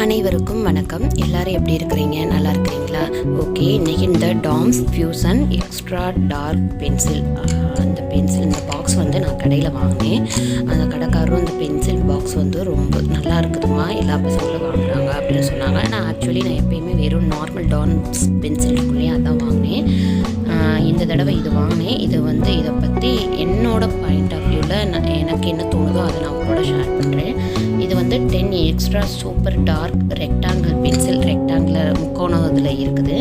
அனைவருக்கும் வணக்கம். எல்லாரும் எப்படி இருக்கிறீங்க? நல்லா இருக்கிறீங்களா? ஓகே, இன்றைக்கி இந்த Doms fusion extra dark pencil இந்த பாக்ஸ் வந்து நான் கடையில் வாங்கினேன். அந்த கடைக்காரரும் இந்த பென்சில் பாக்ஸ் வந்து ரொம்ப நல்லா இருக்குதுமா, எல்லா பசங்களும் வாங்குறாங்க அப்படின்னு சொன்னாங்க. நான் நான் எப்போயுமே வெறும் நார்மல் டாம்ஸ் பென்சில் இருக்குள்ளேயே அதான் வாங்கினேன். இந்த தடவை இது வாங்கினேன். இதை பற்றி என்னோட பாயிண்ட் ஆஃப் வியூவில் எனக்கு என்ன தோணுதோ அதை நான் உங்களோட ஷேர் பண்ணுறேன். இது வந்து 10 extra super dark rectangle pencil, rectangle முக்கோணத்தில் இருக்குது.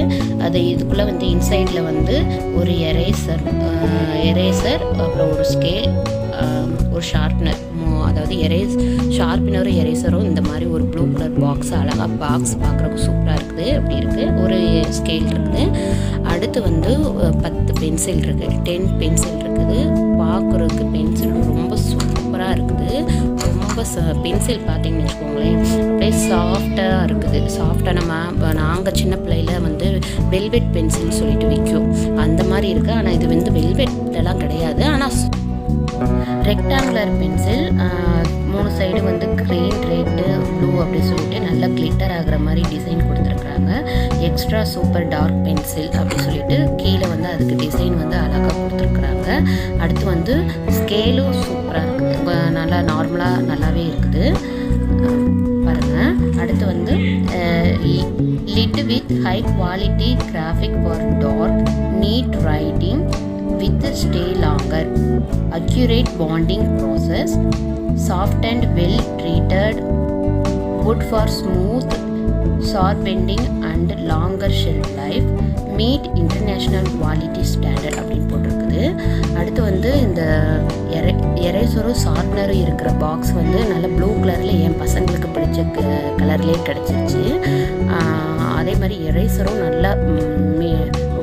அது இதுக்குள்ளே வந்து இன்சைடில் வந்து ஒரு எரேசர் அப்புறம் ஒரு ஸ்கேல், ஒரு ஷார்ப்னர், அதாவது ஷார்ப்னரும் எரேசரும் இந்த மாதிரி ஒரு ப்ளூ கலர் பாக்ஸ், அழகாக பாக்ஸ் பார்க்குறதுக்கு சூப்பராக இருக்குது. அப்படி இருக்குது. ஒரு ஸ்கேல் இருக்குது. அடுத்து வந்து 10 பென்சில் இருக்குது, 10 பென்சில் இருக்குது. பார்க்குறதுக்கு பென்சில் ரொம்ப சூப்பராக இருக்குது. ரொம்ப பென்சில் பார்த்தீங்கன்னு வச்சுக்கோங்களேன், அப்படியே சாஃப்டாக இருக்குது. சாஃப்டாக நாங்கள் சின்ன பிள்ளையில வந்து வெல்வெட் பென்சில்னு சொல்லிட்டு விற்கும், அந்த மாதிரி இருக்குது. ஆனால் இது வந்து வெல்வெட்லாம் கிடையாது. ஆனால் ரெக்டாங்குலர் பென்சில், 3 சைடு வந்து க்ரீன், ரெட்டு, ப்ளூ அப்படி சொல்லிட்டு நல்லா கிளிட்டர் ஆகிற மாதிரி டிசைன் கொடுத்துருக்குறாங்க. எக்ஸ்ட்ரா சூப்பர் டார்க் பென்சில் அப்படி சொல்லிட்டு கீழே வந்து அதுக்கு டிசைன் வந்து அழகாக கொடுத்துருக்குறாங்க. அடுத்து வந்து ஸ்கேலும் சூப்பராக இருக்குது, நல்லா நார்மலாக நல்லாவே இருக்குது பாருங்கள். அடுத்து வந்து lead with high quality graphic for dark neat writing with stay longer, accurate bonding process, soft and well treated wood for smooth sharp bending and longer shelf life, meet international quality standard அப்படின்னு போட்டிருக்குது. அடுத்து வந்து இந்த எரேசரும் ஷார்ப்னரும் இருக்கிற box வந்து நல்ல blue கலரில் என் பசங்களுக்கு பிடிச்ச கலர்லேயே கிடச்சிருச்சு. அதே மாதிரி எரேசரும் நல்லா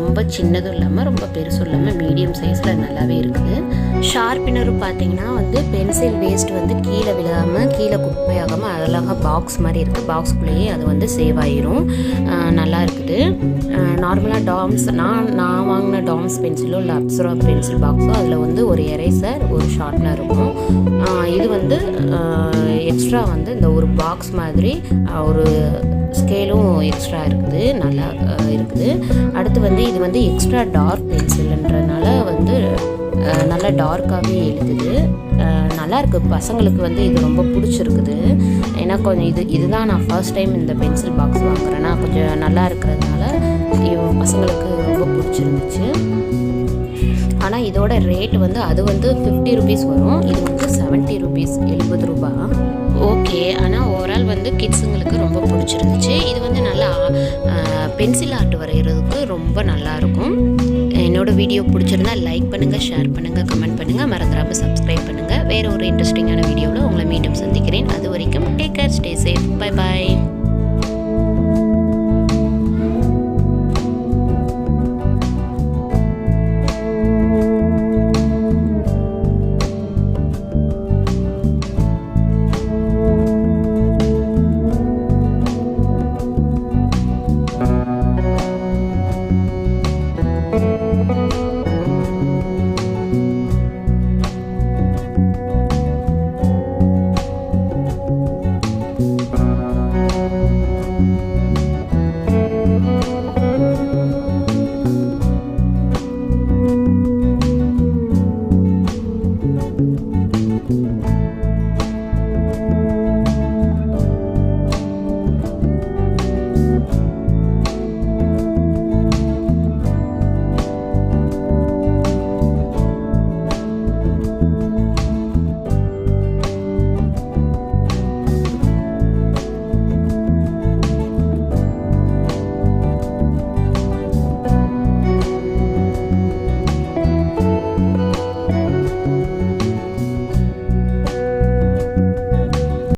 ரொம்ப சின்னதும் இல்லாமல் ரொம்ப பெருசும் இல்லாமல் மீடியம் சைஸில் நல்லாவே இருக்குது. ஷார்ப்னரும் பார்த்தீங்கன்னா வந்து பென்சில் வேஸ்ட் வந்து கீழே விழாமல், கீழே குப்பையாகாமல் அழகாக பாக்ஸ் மாதிரி இருக்குது. பாக்ஸ்குள்ளேயே அது வந்து சேவ் ஆகிரும். நல்லா இருக்குது. நார்மலாக டாம்ஸ், நான் வாங்கின டாம்ஸ் பென்சிலோ இல்லை அப்சரா பென்சில் பாக்ஸோ அதில் வந்து ஒரு எரேசர், ஒரு ஷார்ப்னர் இருக்கும். இது வந்து எக்ஸ்ட்ரா வந்து இந்த ஒரு பாக்ஸ் மாதிரி ஒரு ஸ்கேலும் எக்ஸ்ட்ரா இருக்குது, நல்லா இருக்குது. அடுத்து வந்து இது வந்து எக்ஸ்ட்ரா டார்க் பென்சில்ன்றனால வந்து நல்லா டார்க்காகவே எழுதுது. நல்லா இருக்குது. பசங்களுக்கு வந்து இது ரொம்ப பிடிச்சிருக்குது. ஏன்னா கொஞ்சம் இதுதான் நான் ஃபர்ஸ்ட் டைம் இந்த பென்சில் பாக்ஸ் வாங்குறேன்னா கொஞ்சம் நல்லா இருக்கிறதுனால பசங்களுக்கு ரொம்ப பிடிச்சிருந்துச்சு. ஆனால் இதோட ரேட் வந்து அது வந்து 50 ரூபீஸ் வரும், இது வந்து 70 ரூபீஸ், 70 ரூபா. ஓகே, ஆனால் ஓவரால் வந்து கிட்ஸுங்களுக்கு ரொம்ப பிடிச்சிருந்துச்சு. இது வந்து நல்லா பென்சில் ஆர்ட் வரைகிறதுக்கு ரொம்ப நல்லாயிருக்கும். என்னோடய வீடியோ பிடிச்சிருந்தா லைக் பண்ணுங்கள், ஷேர் பண்ணுங்கள், கமெண்ட் பண்ணுங்கள், மறந்துடாமல் சப்ஸ்கிரைப் பண்ணுங்கள். வேறு ஒரு இன்ட்ரெஸ்டிங்கான வீடியோவில் உங்களை மீண்டும் சந்திக்கிறேன். அது வரைக்கும்